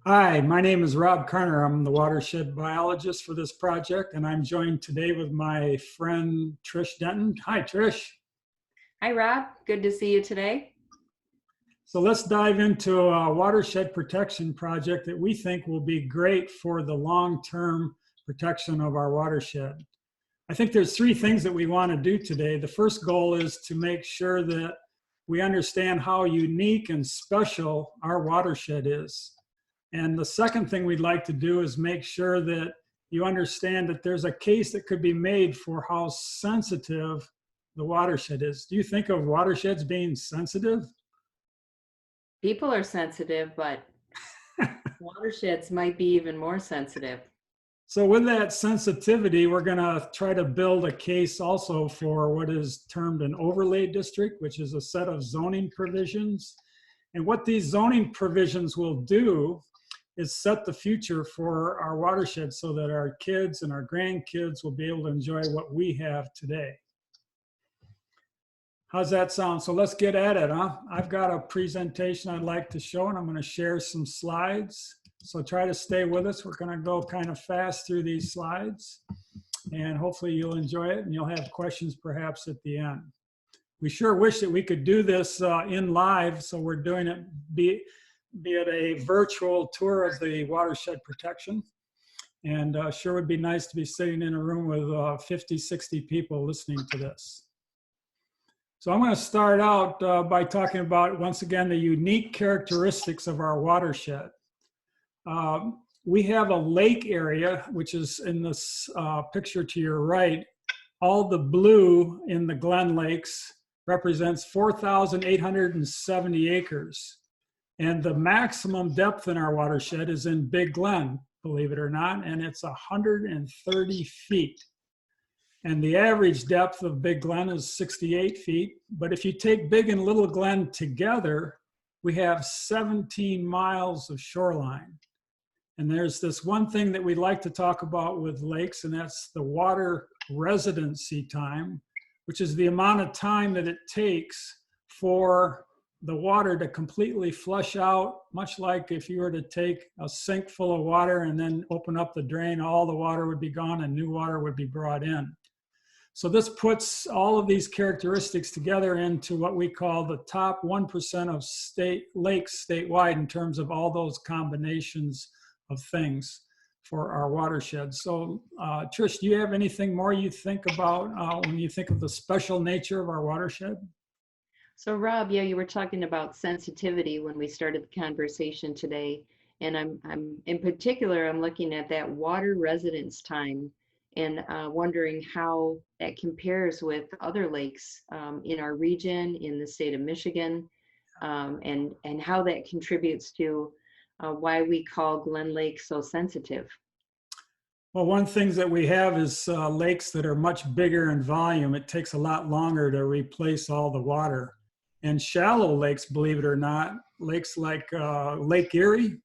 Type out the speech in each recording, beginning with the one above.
Hi, my name is Rob Karner. I'm the watershed biologist for this project, and I'm joined today with my friend Trish Denton. Hi, Trish. Hi, Rob. Good to see you today. So let's dive into a watershed protection project that we think will be great for the long-term protection of our watershed. I think there's three things that we want to do today. The first goal is to make sure that we understand how unique and special our watershed is. And the second thing we'd like to do is make sure that you understand that there's a case that could be made for how sensitive the watershed is. Do you think of watersheds being sensitive? People are sensitive, but watersheds might be even more sensitive. So with that sensitivity, we're going to try to build a case also for what is termed an overlay district, which is a set of zoning provisions. And what these zoning provisions will do is set the future for our watershed so that our kids and our grandkids will be able to enjoy what we have today. How's that sound? So let's get at it, huh? I've got a presentation I'd like to show, and I'm going to share some slides. So try to stay with us. We're going to go kind of fast through these slides, and hopefully you'll enjoy it and you'll have questions perhaps at the end. We sure wish that we could do this in live, so we're doing it be it a virtual tour of the watershed protection. And sure would be nice to be sitting in a room with 50, 60 people listening to this. So I'm going to start out by talking about, once again, the unique characteristics of our watershed. We have a lake area, which is in this picture to your right. All the blue in the Glen lakes represents 4,870 acres. And the maximum depth in our watershed is in Big Glen, believe it or not, and it's 130 feet. And the average depth of Big Glen is 68 feet. But if you take Big and Little Glen together, we have 17 miles of shoreline. And there's this one thing that we like to talk about with lakes, and that's the water residency time, which is the amount of time that it takes for the water to completely flush out, much like if you were to take a sink full of water and then open up the drain, all the water would be gone and new water would be brought in. So this puts all of these characteristics together into what we call the top 1% of lakes statewide in terms of all those combinations of things for our watershed. So Trish, do you have anything more you think about when you think of the special nature of our watershed? So Rob, yeah, you were talking about sensitivity when we started the conversation today. And I'm in particular, I'm looking at that water residence time and wondering how that compares with other lakes in our region, in the state of Michigan, and how that contributes to why we call Glen Lake so sensitive. Well, one of the things that we have is lakes that are much bigger in volume. It takes a lot longer to replace all the water. And shallow lakes, believe it or not, lakes like Lake Erie,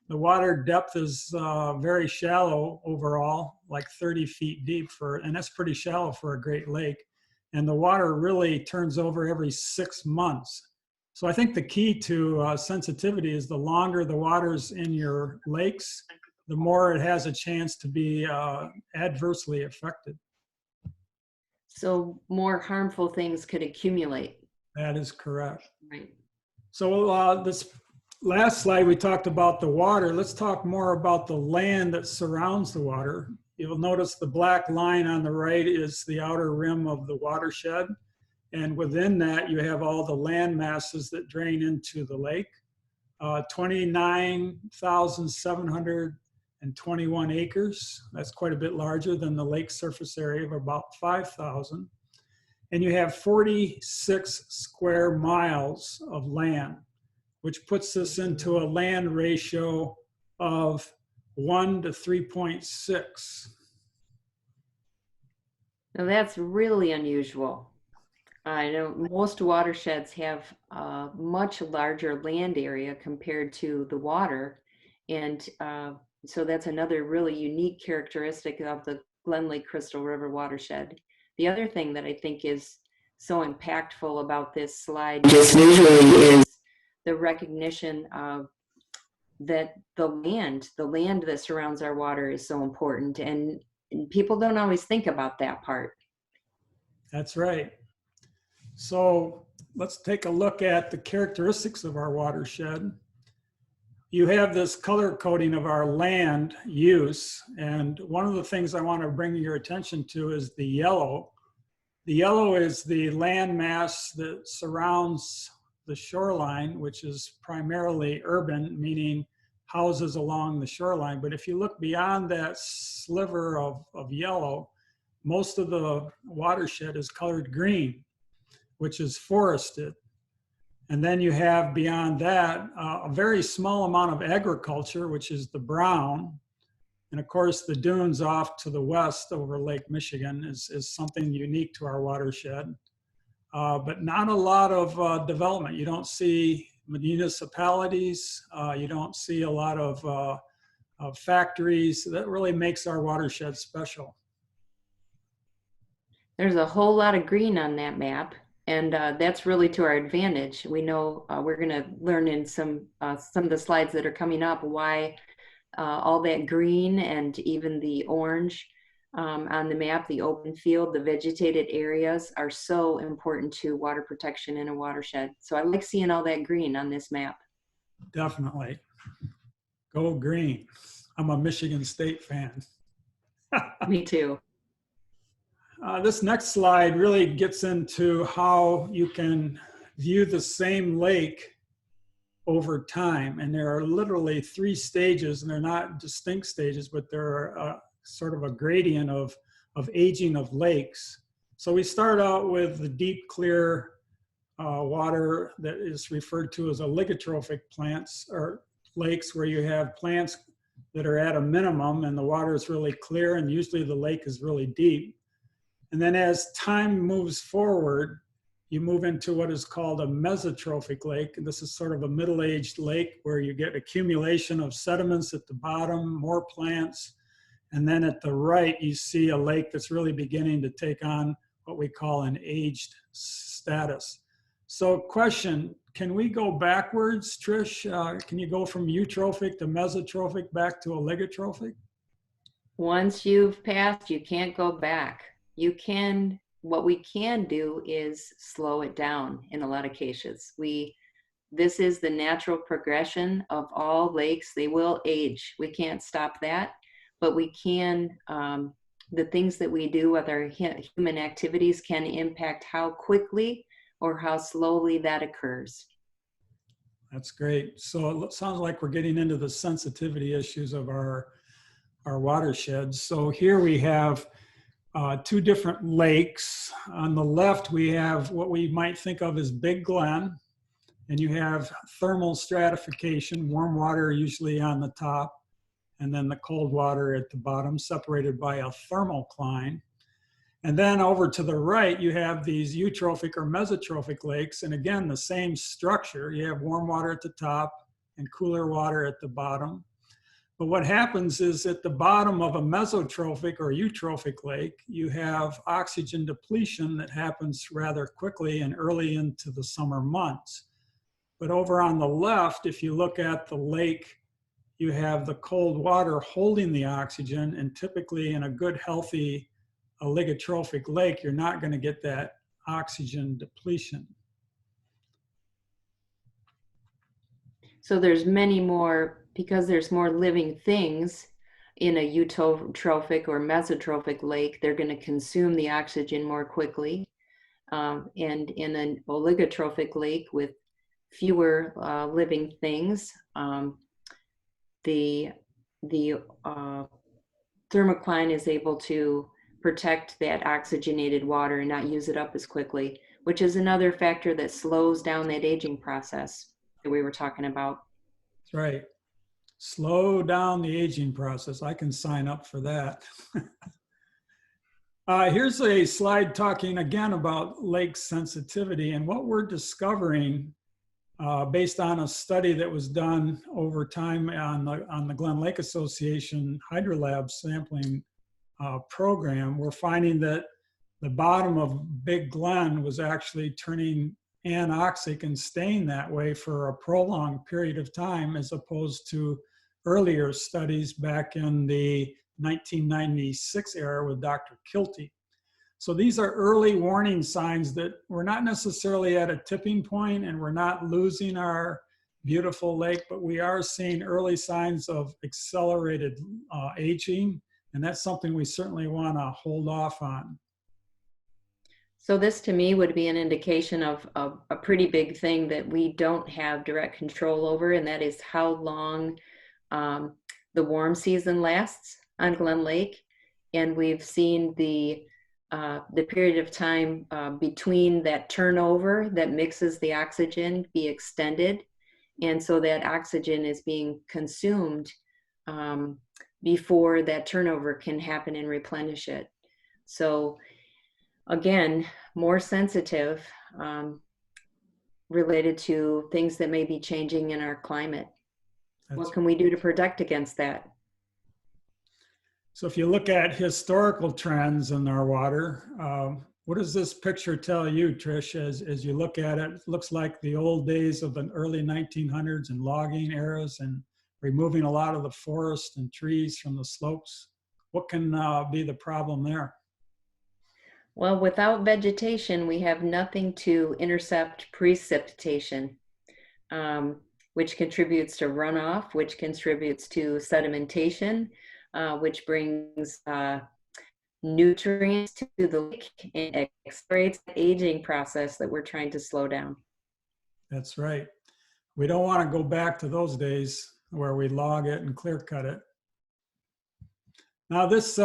the water depth is very shallow overall, like 30 feet deep, and that's pretty shallow for a Great Lake. And the water really turns over every 6 months. So I think the key to sensitivity is the longer the water's in your lakes, the more it has a chance to be adversely affected. So more harmful things could accumulate. That is correct. Right. So this last slide, we talked about the water. Let's talk more about the land that surrounds the water. You'll notice the black line on the right is the outer rim of the watershed. And within that, you have all the land masses that drain into the lake. 29,721 acres. That's quite a bit larger than the lake surface area of about 5,000. And you have 46 square miles of land, which puts us into a land ratio of 1 to 3.6. Now that's really unusual. I know most watersheds have a much larger land area compared to the water. And so that's another really unique characteristic of the Glen Lake Crystal River watershed. The other thing that I think is so impactful about this slide just visually is the recognition of that the land that surrounds our water is so important, and people don't always think about that part. That's right. So let's take a look at the characteristics of our watershed. You have this color coding of our land use, and one of the things I want to bring your attention to is the yellow. The yellow is the land mass that surrounds the shoreline, which is primarily urban, meaning houses along the shoreline. But if you look beyond that sliver of yellow, most of the watershed is colored green, which is forested. And then you have beyond that a very small amount of agriculture, which is the brown. And of course, the dunes off to the west over Lake Michigan is something unique to our watershed. But not a lot of development. You don't see municipalities. You don't see a lot of factories. That really makes our watershed special. There's a whole lot of green on that map, and that's really to our advantage. We know we're going to learn in some of the slides that are coming up why all that green and even the orange on the map, the open field, the vegetated areas are so important to water protection in a watershed. So I like seeing all that green on this map. Definitely. Go green. I'm a Michigan State fan. Me too. This next slide really gets into how you can view the same lake over time. And there are literally 3 stages, and they're not distinct stages, but they're sort of a gradient of aging of lakes. So we start out with the deep, clear water that is referred to as oligotrophic plants or lakes, where you have plants that are at a minimum and the water is really clear, and usually the lake is really deep. And then as time moves forward, you move into what is called a mesotrophic lake. And this is sort of a middle-aged lake where you get accumulation of sediments at the bottom, more plants. And then at the right, you see a lake that's really beginning to take on what we call an aged status. So question, can we go backwards, Trish? Can you go from eutrophic to mesotrophic back to oligotrophic? Once you've passed, you can't go back. You can, what we can do is slow it down in a lot of cases. This is the natural progression of all lakes. They will age. We can't stop that, but we can, the things that we do with our human activities can impact how quickly or how slowly that occurs. That's great. So it sounds like we're getting into the sensitivity issues of our watersheds. So here we have 2 different lakes. On the left, we have what we might think of as Big Glen, and you have thermal stratification, warm water usually on the top, and then the cold water at the bottom, separated by a thermocline. And then over to the right, you have these eutrophic or mesotrophic lakes, and again, the same structure. You have warm water at the top and cooler water at the bottom. But what happens is at the bottom of a mesotrophic or eutrophic lake, you have oxygen depletion that happens rather quickly and early into the summer months. But over on the left, if you look at the lake, you have the cold water holding the oxygen, and typically in a good, healthy oligotrophic lake, you're not going to get that oxygen depletion. So there's many more, because there's more living things in a eutrophic or mesotrophic lake, they're going to consume the oxygen more quickly. And in an oligotrophic lake with fewer living things, the thermocline is able to protect that oxygenated water and not use it up as quickly, which is another factor that slows down that aging process that we were talking about. That's right. Slow down the aging process. I can sign up for that. Here's a slide talking again about lake sensitivity, and what we're discovering based on a study that was done over time on the Glen Lake Association Hydrolab sampling program. We're finding that the bottom of Big Glen was actually turning anoxic and staying that way for a prolonged period of time, as opposed to earlier studies back in the 1996 era with Dr. Kilty. So these are early warning signs that we're not necessarily at a tipping point and we're not losing our beautiful lake, but we are seeing early signs of accelerated aging, and that's something we certainly want to hold off on. So this to me would be an indication of a pretty big thing that we don't have direct control over, and that is how long the warm season lasts on Glen Lake. And we've seen the period of time between that turnover that mixes the oxygen be extended. And so that oxygen is being consumed before that turnover can happen and replenish it. So again, more sensitive related to things that may be changing in our climate. What can we do to protect against that? So if you look at historical trends in our water, what does this picture tell you, Trish, as you look at it? It looks like the old days of the early 1900s and logging eras and removing a lot of the forest and trees from the slopes. What can be the problem there? Well, without vegetation, we have nothing to intercept precipitation, which contributes to runoff, which contributes to sedimentation, which brings nutrients to the lake and accelerates the aging process that we're trying to slow down. That's right. We don't want to go back to those days where we log it and clear cut it. Now this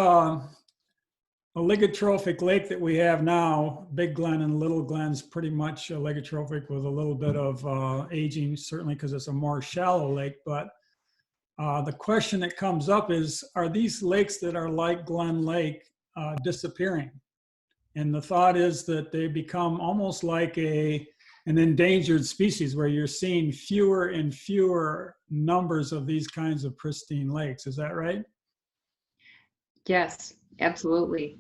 oligotrophic lake that we have now, Big Glen and Little Glen's pretty much oligotrophic with a little bit of aging, certainly because it's a more shallow lake. But the question that comes up is, are these lakes that are like Glen Lake disappearing? And the thought is that they become almost like an endangered species, where you're seeing fewer and fewer numbers of these kinds of pristine lakes. Is that right? Yes, absolutely.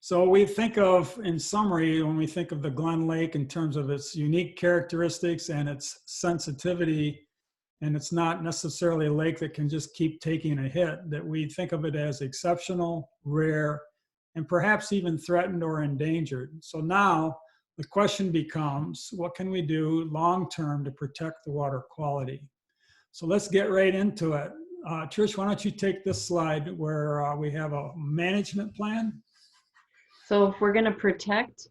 So we think of, in summary, when we think of the Glen Lake in terms of its unique characteristics and its sensitivity, and it's not necessarily a lake that can just keep taking a hit, that we think of it as exceptional, rare, and perhaps even threatened or endangered. So now the question becomes, what can we do long-term to protect the water quality? So let's get right into it. Trish, why don't you take this slide where we have a management plan? So if we're going to protect,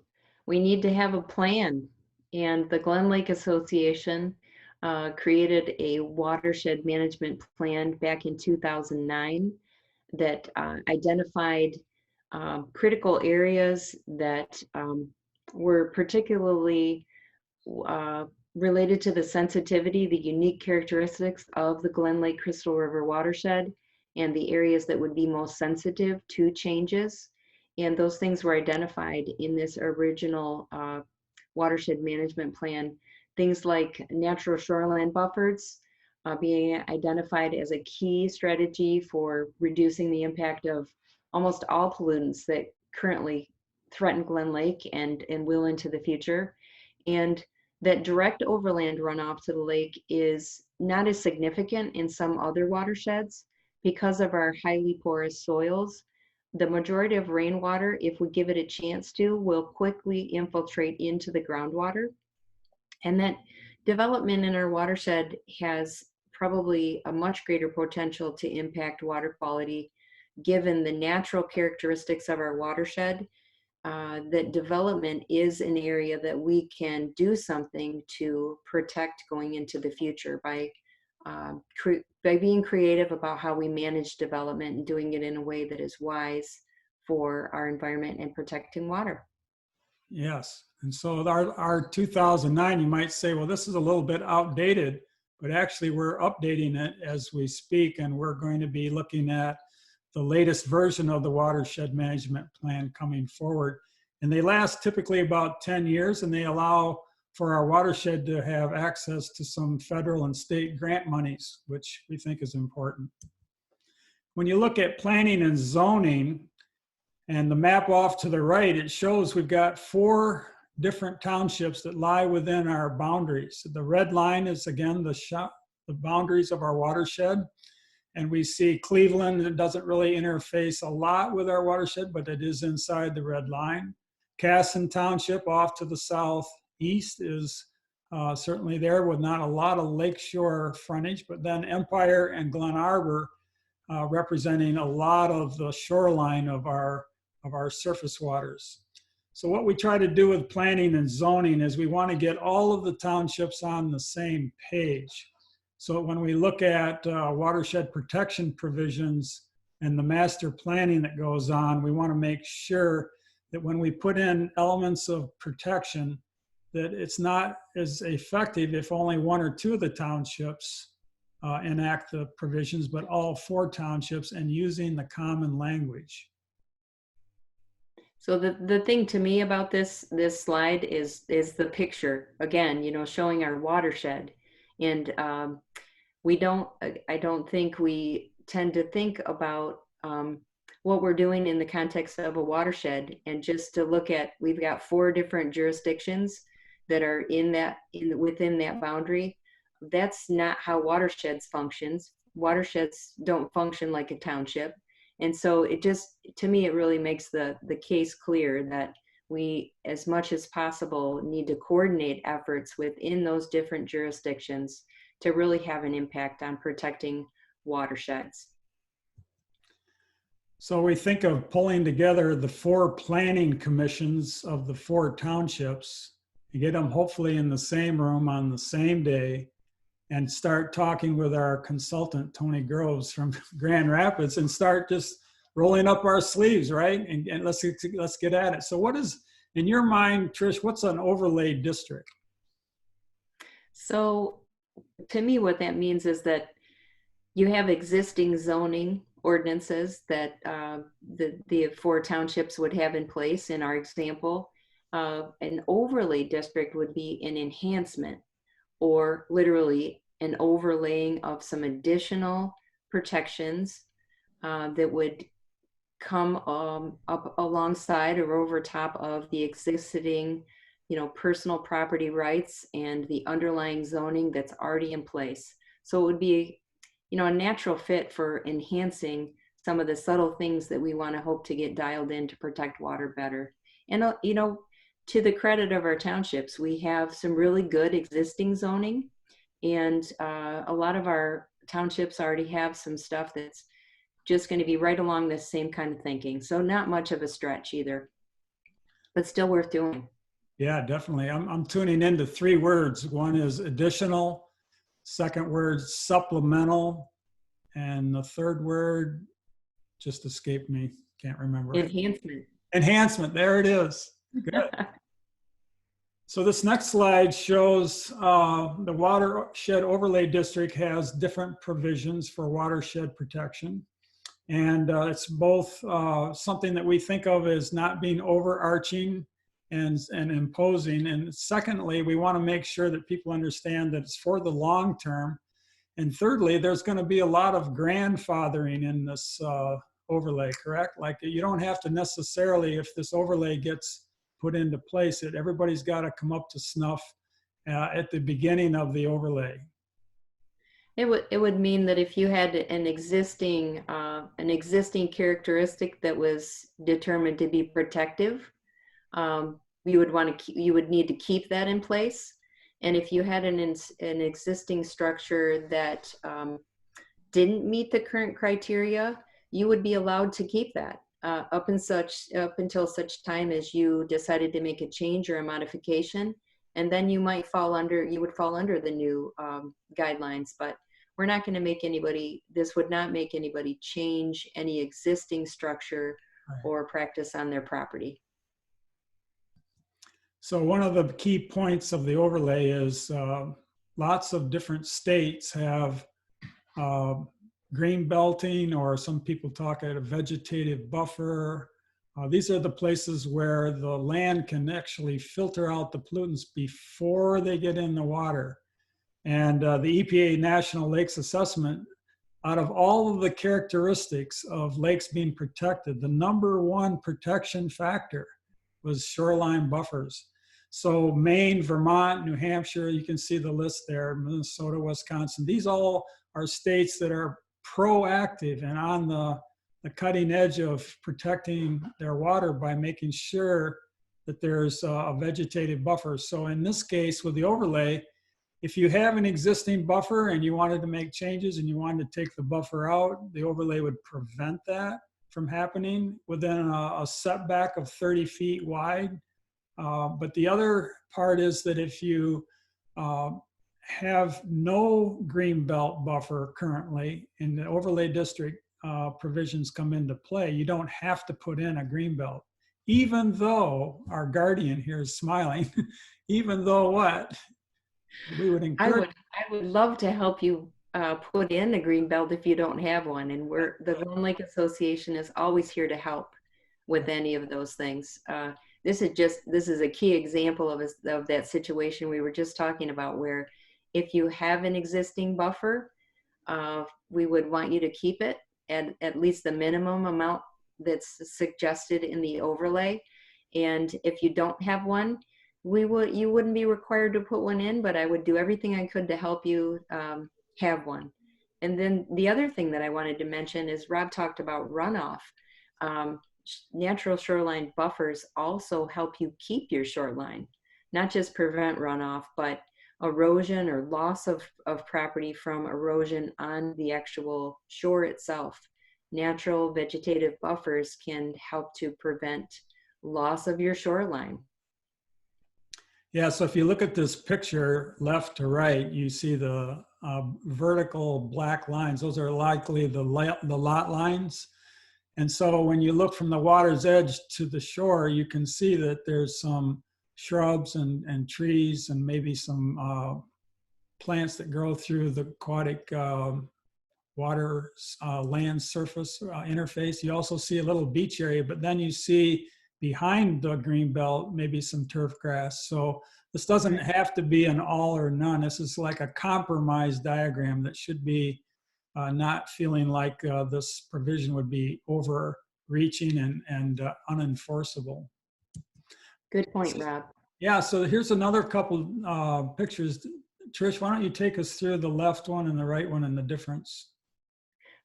we need to have a plan. And the Glen Lake Association created a watershed management plan back in 2009 that identified critical areas that were particularly related to the sensitivity, the unique characteristics of the Glen Lake Crystal River watershed, and the areas that would be most sensitive to changes. And those things were identified in this original watershed management plan. Things like natural shoreline buffers being identified as a key strategy for reducing the impact of almost all pollutants that currently threaten Glen Lake and will into the future. And that direct overland runoff to the lake is not as significant in some other watersheds because of our highly porous soils. The majority of rainwater, if we give it a chance to, will quickly infiltrate into the groundwater. And that development in our watershed has probably a much greater potential to impact water quality, given the natural characteristics of our watershed. That development is an area that we can do something to protect going into the future by being creative about how we manage development and doing it in a way that is wise for our environment and protecting water. Yes. And so our 2009, you might say, well, this is a little bit outdated, but actually we're updating it as we speak, and we're going to be looking at the latest version of the watershed management plan coming forward. And they last typically about 10 years, and they allow for our watershed to have access to some federal and state grant monies, which we think is important. When you look at planning and zoning, And the map off to the right, it shows we've got 4 different townships that lie within our boundaries. The red line is, again, the boundaries of our watershed. And we see Cleveland, it doesn't really interface a lot with our watershed, but it is inside the red line. Casson Township off to the southeast is certainly there with not a lot of lakeshore frontage, but then Empire and Glen Arbor representing a lot of the shoreline of our surface waters. So what we try to do with planning and zoning is we want to get all of the townships on the same page. So when we look at watershed protection provisions and the master planning that goes on, we want to make sure that when we put in elements of protection, that it's not as effective if only 1 or 2 of the townships enact the provisions, but all 4 townships, and using the common language. So the thing to me about this slide is the picture, again, you know, showing our watershed. And I don't think we tend to think about what we're doing in the context of a watershed. And just to look at, we've got 4 different jurisdictions that are within that boundary. That's not how watersheds functions. Watersheds don't function like a township. And so it just, to me, it really makes the case clear that we, as much as possible, need to coordinate efforts within those different jurisdictions to really have an impact on protecting watersheds. So we think of pulling together the 4 planning commissions of the 4 townships, and get them hopefully in the same room on the same day, and start talking with our consultant, Tony Groves from Grand Rapids, and start just rolling up our sleeves, right? And let's get at it. So what is, in your mind, Trish, what's an overlay district? So to me, what that means is that you have existing zoning ordinances that the 4 townships would have in place. In our example, an overlay district would be an enhancement, or literally an overlaying of some additional protections that would come up alongside or over top of the existing, you know, personal property rights and the underlying zoning that's already in place. So it would be, you know, a natural fit for enhancing some of the subtle things that we want to hope to get dialed in to protect water better. And, you know, to the credit of our townships, we have some really good existing zoning, and a lot of our townships already have some stuff that's just going to be right along this same kind of thinking. So not much of a stretch either, but still worth doing. Yeah, definitely. I'm tuning into 3 words. One is additional, second word supplemental, and the third word just escaped me. Can't remember. Enhancement. Enhancement. There it is. Good. So this next slide shows the Watershed Overlay District has different provisions for watershed protection. And it's both something that we think of as not being overarching and imposing. And secondly, we want to make sure that people understand that it's for the long term. And thirdly, there's going to be a lot of grandfathering in this overlay, correct? Like, you don't have to necessarily, if this overlay gets put into place, that everybody's got to come up to snuff at the beginning of the overlay. It would mean that if you had an existing characteristic that was determined to be protective, you would need to keep that in place. And if you had an existing structure that didn't meet the current criteria, you would be allowed to keep that up until such time as you decided to make a change or a modification, and then you would fall under the new guidelines. But we're not going to make this would not make anybody change any existing structure or practice on their property. So one of the key points of the overlay is lots of different states have green belting, or some people talk at a vegetative buffer. These are the places where the land can actually filter out the pollutants before they get in the water. And the EPA National Lakes Assessment out of all of the characteristics of lakes being protected, the number one protection factor was shoreline buffers. So Maine, Vermont, New Hampshire, you can see the list there, Minnesota, Wisconsin, these all are states that are proactive and on the cutting edge of protecting their water by making sure that there's a vegetative buffer. So in this case, with the overlay, if you have an existing buffer and you wanted to make changes and you wanted to take the buffer out, the overlay would prevent that from happening within a setback of 30 feet wide. But the other part is that if you have no green belt buffer currently in the overlay district provisions come into play, you don't have to put in a green belt. Even though our guardian here is smiling, even though what? We would encourage. I would love to help you put in a green belt if you don't have one. And the Glen Lake Association is always here to help with any of those things. This is a key example of that situation we were just talking about, where if you have an existing buffer, we would want you to keep it at least the minimum amount that's suggested in the overlay. And if you don't have one, you wouldn't be required to put one in, but I would do everything I could to help you have one. And then the other thing that I wanted to mention is Rob talked about runoff. Natural shoreline buffers also help you keep your shoreline, not just prevent runoff, but erosion or loss of property from erosion on the actual shore itself. Natural vegetative buffers can help to prevent loss of your shoreline. Yeah, so if you look at this picture left to right, you see the vertical black lines. Those are likely the lot lines. And so when you look from the water's edge to the shore, you can see that there's some shrubs and trees and maybe some plants that grow through the aquatic water land surface interface. You also see a little beach area, but then you see behind the green belt maybe some turf grass. So this doesn't have to be an all or none. This is like a compromise diagram that should be not feeling like this provision would be overreaching and unenforceable. Good point, Rob. Yeah, so here's another couple pictures. Trish, why don't you take us through the left one and the right one and the difference?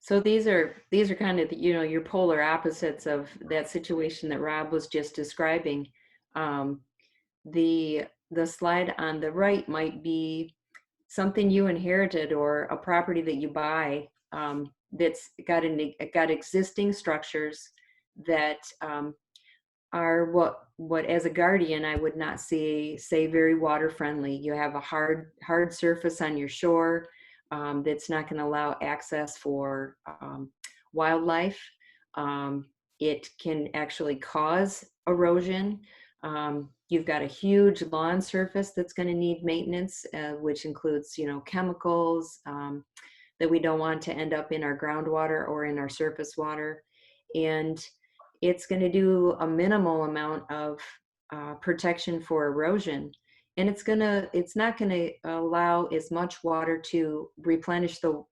So these are kind of, your polar opposites of that situation that Rob was just describing. The slide on the right might be something you inherited or a property that you buy that's got existing structures that are what as a guardian I would not say very water friendly. You have a hard surface on your shore that's not going to allow access for wildlife. It can actually cause erosion. You've got a huge lawn surface that's going to need maintenance, which includes, chemicals that we don't want to end up in our groundwater or in our surface water. And it's going to do a minimal amount of protection for erosion. And it's not going to allow as much water to replenish the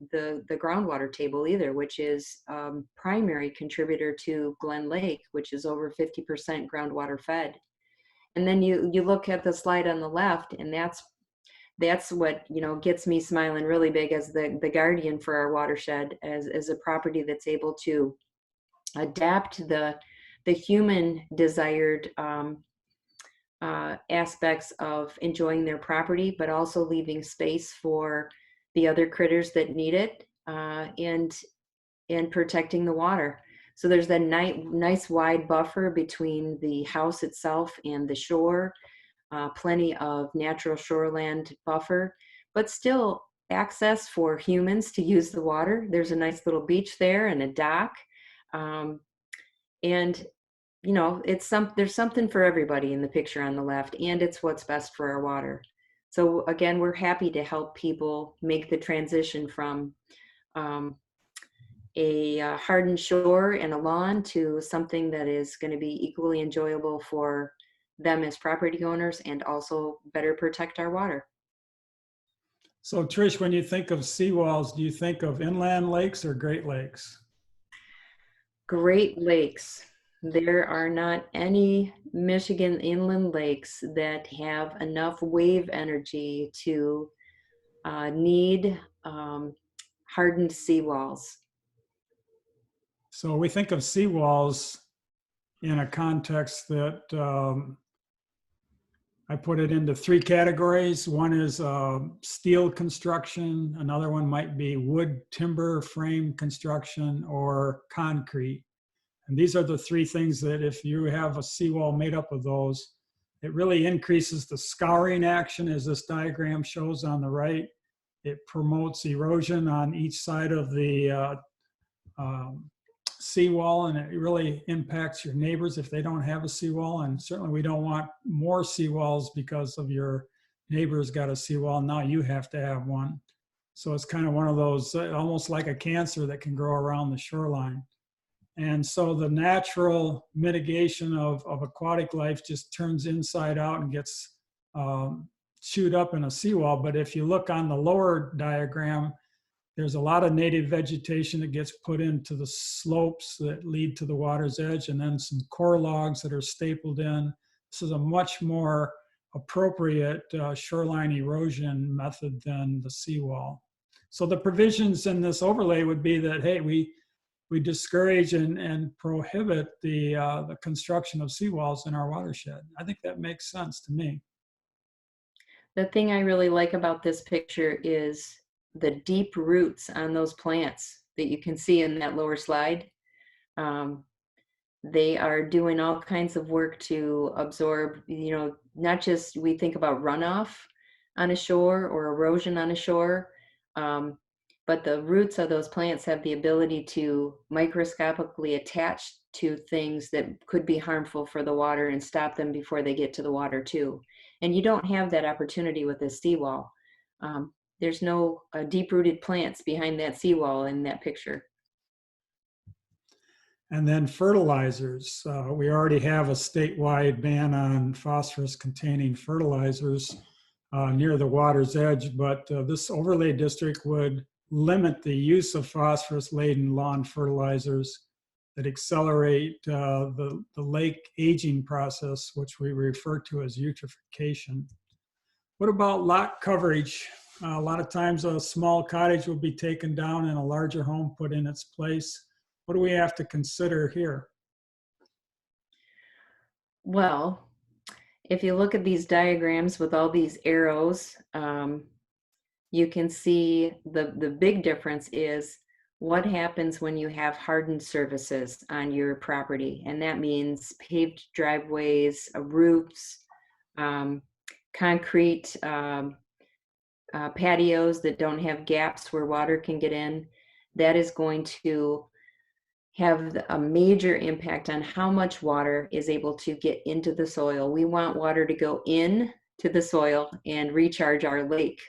groundwater table either, which is primary contributor to Glen Lake, which is over 50% groundwater fed. And then you look at the slide on the left, and that's what gets me smiling really big as the guardian for our watershed, as a property that's able to adapt the human desired aspects of enjoying their property, but also leaving space for the other critters that need it, and protecting the water. So there's that nice wide buffer between the house itself and the shore, plenty of natural shoreland buffer, but still access for humans to use the water. There's a nice little beach there and a dock. And there's something for everybody in the picture on the left, and it's what's best for our water. So again, we're happy to help people make the transition from a hardened shore and a lawn to something that is going to be equally enjoyable for them as property owners and also better protect our water. So Trish, when you think of seawalls, do you think of inland lakes or Great Lakes? Great Lakes. There are not any Michigan inland lakes that have enough wave energy to need hardened seawalls. So we think of seawalls in a context that I put it into three categories. One is steel construction. Another one might be wood, timber, frame construction, or concrete. And these are the three things that if you have a seawall made up of those, it really increases the scouring action, as this diagram shows on the right. It promotes erosion on each side of the seawall, and it really impacts your neighbors if they don't have a seawall. And certainly we don't want more seawalls because of your neighbor's got a seawall. Now you have to have one. So it's kind of one of those, almost like a cancer that can grow around the shoreline. And so the natural mitigation of aquatic life just turns inside out and gets chewed up in a seawall. But if you look on the lower diagram, there's a lot of native vegetation that gets put into the slopes that lead to the water's edge, and then some core logs that are stapled in. This is a much more appropriate shoreline erosion method than the seawall. So the provisions in this overlay would be that, hey, we discourage and prohibit the construction of seawalls in our watershed. I think that makes sense to me. The thing I really like about this picture is the deep roots on those plants that you can see in that lower slide. They are doing all kinds of work to absorb, not just we think about runoff on a shore or erosion on a shore, but the roots of those plants have the ability to microscopically attach to things that could be harmful for the water and stop them before they get to the water too. And you don't have that opportunity with a seawall. There's no deep-rooted plants behind that seawall in that picture. And then fertilizers. We already have a statewide ban on phosphorus-containing fertilizers near the water's edge, but this overlay district would limit the use of phosphorus-laden lawn fertilizers that accelerate the lake aging process, which we refer to as eutrophication. What about lot coverage? A lot of times a small cottage will be taken down and a larger home put in its place. What do we have to consider here? Well, if you look at these diagrams with all these arrows, you can see the big difference is what happens when you have hardened surfaces on your property. And that means paved driveways, roofs, concrete patios that don't have gaps where water can get in. That is going to have a major impact on how much water is able to get into the soil. We want water to go in to the soil and recharge our lake,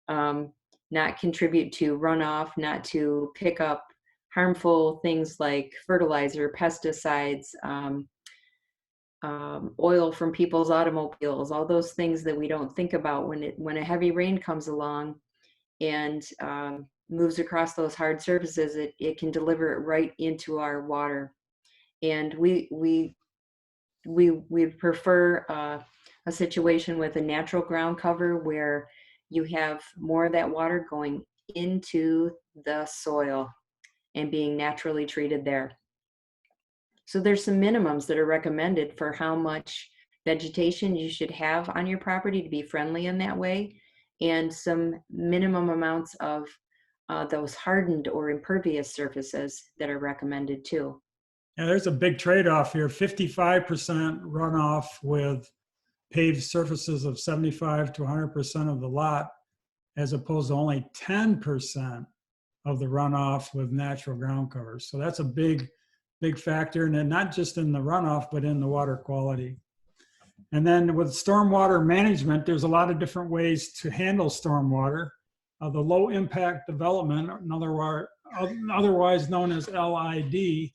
not contribute to runoff, not to pick up harmful things like fertilizer, pesticides, oil from people's automobiles, all those things that we don't think about when a heavy rain comes along and moves across those hard surfaces. It can deliver it right into our water, and we prefer a situation with a natural ground cover where you have more of that water going into the soil and being naturally treated there. So there's some minimums that are recommended for how much vegetation you should have on your property to be friendly in that way, and some minimum amounts of those hardened or impervious surfaces that are recommended too. Yeah, there's a big trade-off here. 55% runoff with paved surfaces of 75 to 100% of the lot, as opposed to only 10% of the runoff with natural ground covers. So that's a big factor, and not just in the runoff, but in the water quality. And then with stormwater management, there's a lot of different ways to handle stormwater. The low impact development, otherwise known as LID,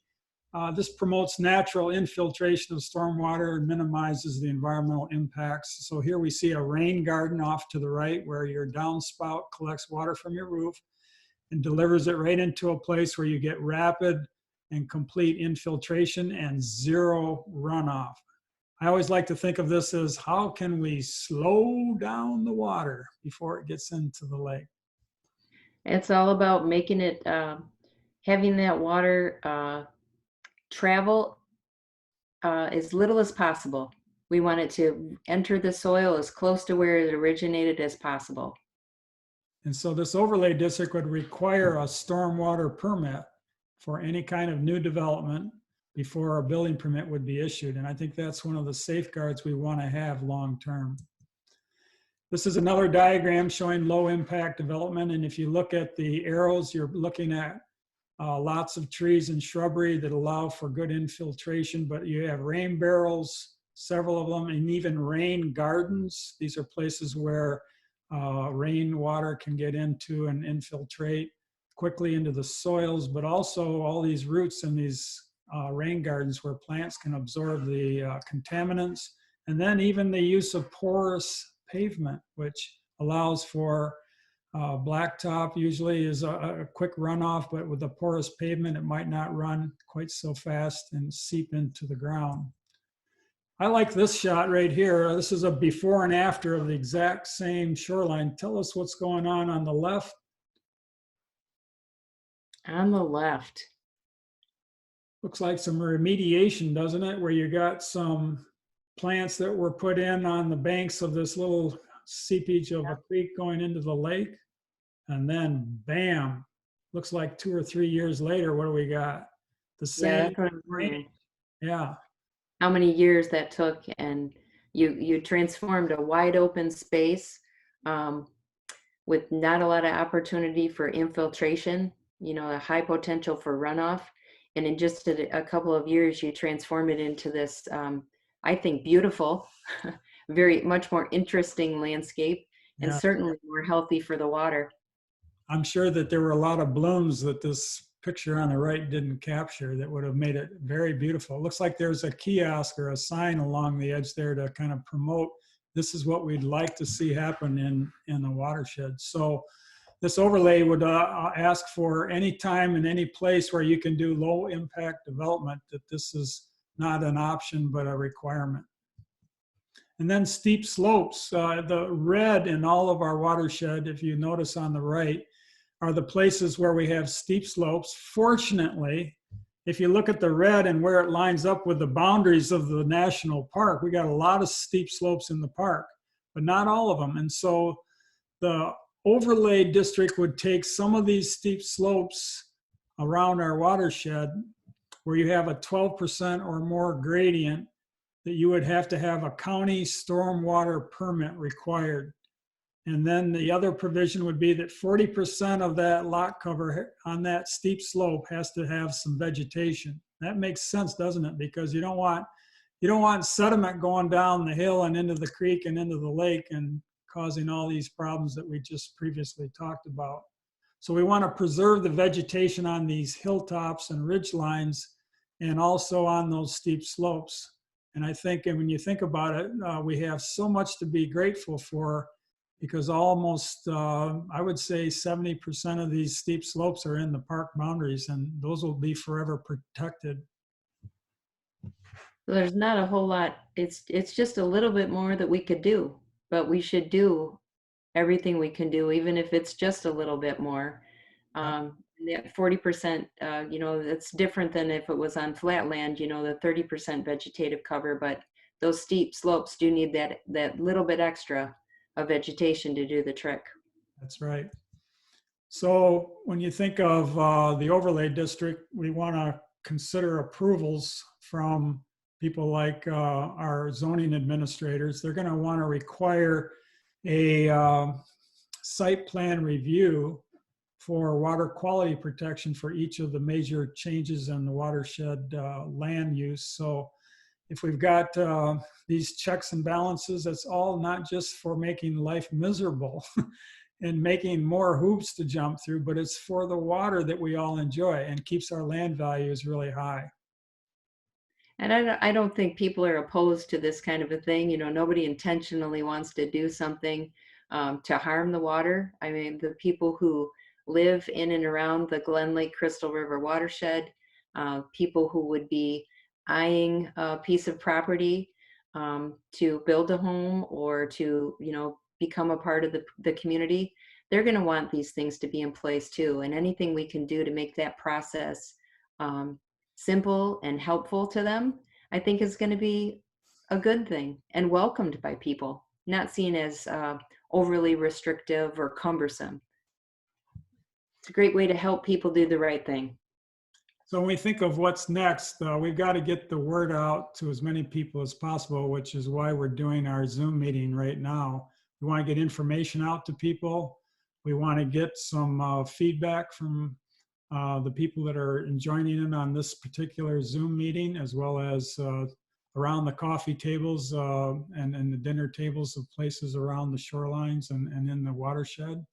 This promotes natural infiltration of stormwater and minimizes the environmental impacts. So here we see a rain garden off to the right where your downspout collects water from your roof and delivers it right into a place where you get rapid and complete infiltration and zero runoff. I always like to think of this as how can we slow down the water before it gets into the lake? It's all about making it, having that water travel as little as possible. We want it to enter the soil as close to where it originated as possible. And so this overlay district would require a stormwater permit for any kind of new development before a building permit would be issued. And I think that's one of the safeguards we want to have long term. This is another diagram showing low impact development. And if you look at the arrows, you're looking at lots of trees and shrubbery that allow for good infiltration, but you have rain barrels, several of them, and even rain gardens. These are places where rainwater can get into and infiltrate quickly into the soils, but also all these roots in these rain gardens where plants can absorb the contaminants. And then even the use of porous pavement, which allows for blacktop usually is a quick runoff, but with a porous pavement, it might not run quite so fast and seep into the ground. I like this shot right here. This is a before and after of the exact same shoreline. Tell us what's going on the left. On the left. Looks like some remediation, doesn't it? Where you got some plants that were put in on the banks of this little seepage of a creek going into the lake. And then bam, looks like 2 or 3 years later, what do we got? The same rain. Yeah. How many years that took, and you transformed a wide open space with not a lot of opportunity for infiltration, you know, a high potential for runoff. And in just a couple of years, you transform it into this, I think, beautiful, very much more interesting landscape, and certainly more healthy for the water. I'm sure that there were a lot of blooms that this picture on the right didn't capture that would have made it very beautiful. It looks like there's a kiosk or a sign along the edge there to kind of promote this is what we'd like to see happen in the watershed. So this overlay would ask for any time and any place where you can do low impact development, that this is not an option but a requirement. And then steep slopes. The red in all of our watershed, if you notice on the right, are the places where we have steep slopes. Fortunately, if you look at the red and where it lines up with the boundaries of the national park, we got a lot of steep slopes in the park, but not all of them. And so the overlay district would take some of these steep slopes around our watershed where you have a 12% or more gradient that you would have to have a county stormwater permit required. And then the other provision would be that 40% of that lot cover on that steep slope has to have some vegetation. That makes sense, doesn't it? Because you don't want sediment going down the hill and into the creek and into the lake and causing all these problems that we just previously talked about. So we want to preserve the vegetation on these hilltops and ridge lines and also on those steep slopes. And I think, and when you think about it, we have so much to be grateful for, because almost, I would say 70% of these steep slopes are in the park boundaries, and those will be forever protected. There's not a whole lot. It's just a little bit more that we could do, but we should do everything we can do, even if it's just a little bit more. That 40%, you know, that's different than if it was on flat land, you know, the 30% vegetative cover, but those steep slopes do need that little bit extra of vegetation to do the trick. That's right. So when you think of the overlay district, we want to consider approvals from people like our zoning administrators. They're going to want to require a site plan review for water quality protection for each of the major changes in the watershed land use. So if we've got these checks and balances, it's all not just for making life miserable and making more hoops to jump through, but it's for the water that we all enjoy and keeps our land values really high. And I don't think people are opposed to this kind of a thing. You know, nobody intentionally wants to do something to harm the water. I mean, the people who live in and around the Glen Lake Crystal River watershed, people who would be eyeing a piece of property to build a home or to, you know, become a part of the community, they're going to want these things to be in place too. And anything we can do to make that process um, simple and helpful to them, I think is going to be a good thing and welcomed by people, not seen as overly restrictive or cumbersome. It's a great way to help people do the right thing. So when we think of what's next, we've got to get the word out to as many people as possible, which is why we're doing our Zoom meeting right now. We want to get information out to people. We want to get some feedback from the people that are joining in on this particular Zoom meeting, as well as around the coffee tables and the dinner tables of places around the shorelines and in the watershed.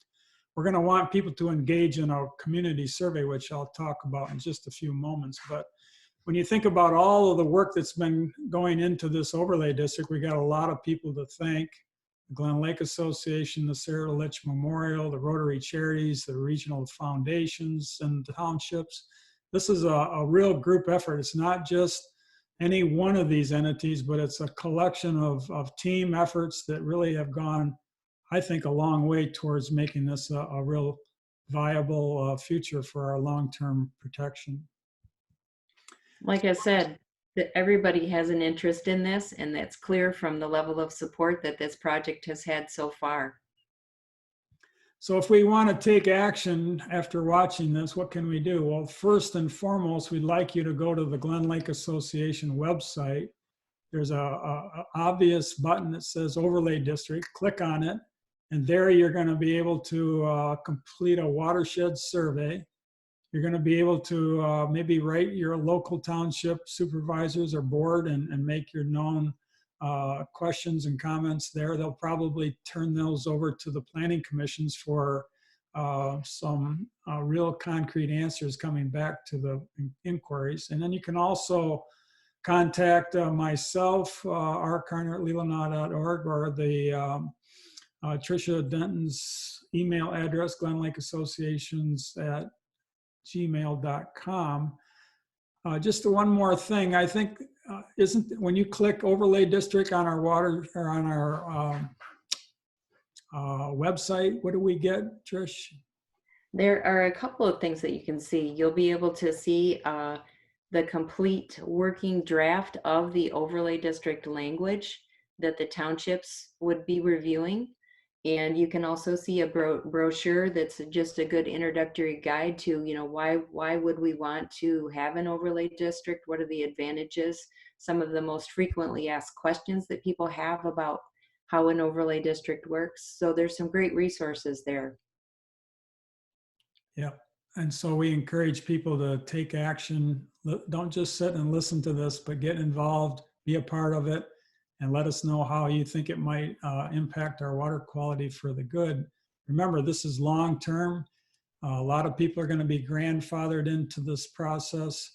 We're going to want people to engage in a community survey, which I'll talk about in just a few moments. But when you think about all of the work that's been going into this overlay district, we got a lot of people to thank. The Glen Lake Association, the Sarah Litch Memorial, the Rotary Charities, the regional foundations and townships. This is a real group effort. It's not just any one of these entities, but it's a collection of team efforts that really have gone, I think, a long way towards making this a real viable future for our long-term protection. Like I said, that everybody has an interest in this, and that's clear from the level of support that this project has had so far. So if we want to take action after watching this, what can we do? Well, first and foremost, we'd like you to go to the Glen Lake Association website. There's a obvious button that says Overlay District. Click on it, and there you're going to be able to complete a watershed survey. You're going to be able to maybe write your local township supervisors or board and make your known questions and comments there. They'll probably turn those over to the planning commissions for some real concrete answers coming back to the inquiries. And then you can also contact myself, rcarner@leelanau.org, or the Tricia Denton's email address, glenlakeassociations@gmail.com. Just one more thing, I think, isn't when you click overlay district on our water or on our website, what do we get, Trish? There are a couple of things that you can see. You'll be able to see the complete working draft of the overlay district language that the townships would be reviewing. And you can also see a brochure that's just a good introductory guide to, you know, why would we want to have an overlay district? What are the advantages? Some of the most frequently asked questions that people have about how an overlay district works. So there's some great resources there. Yeah, and so we encourage people to take action. Don't just sit and listen to this, but get involved, be a part of it, and let us know how you think it might impact our water quality for the good. Remember, this is long-term. A lot of people are going to be grandfathered into this process,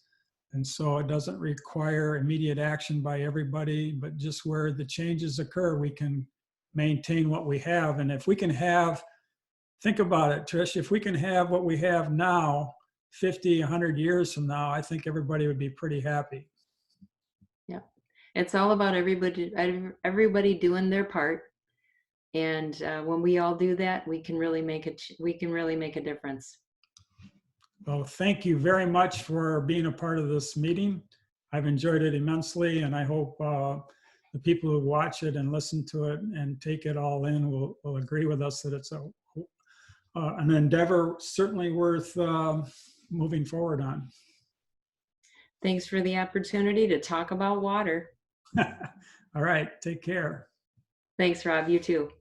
and so it doesn't require immediate action by everybody, but just where the changes occur, we can maintain what we have. And if we can have, think about it, Trish, if we can have what we have now, 50, 100 years from now, I think everybody would be pretty happy. Yeah, it's all about everybody doing their part, and when we all do that, we can really make a difference. Well, thank you very much for being a part of this meeting. I've enjoyed it immensely, and I hope the people who watch it and listen to it and take it all in will agree with us that it's an endeavor certainly worth moving forward on. Thanks for the opportunity to talk about water. All right, take care. Thanks, Rob. You too.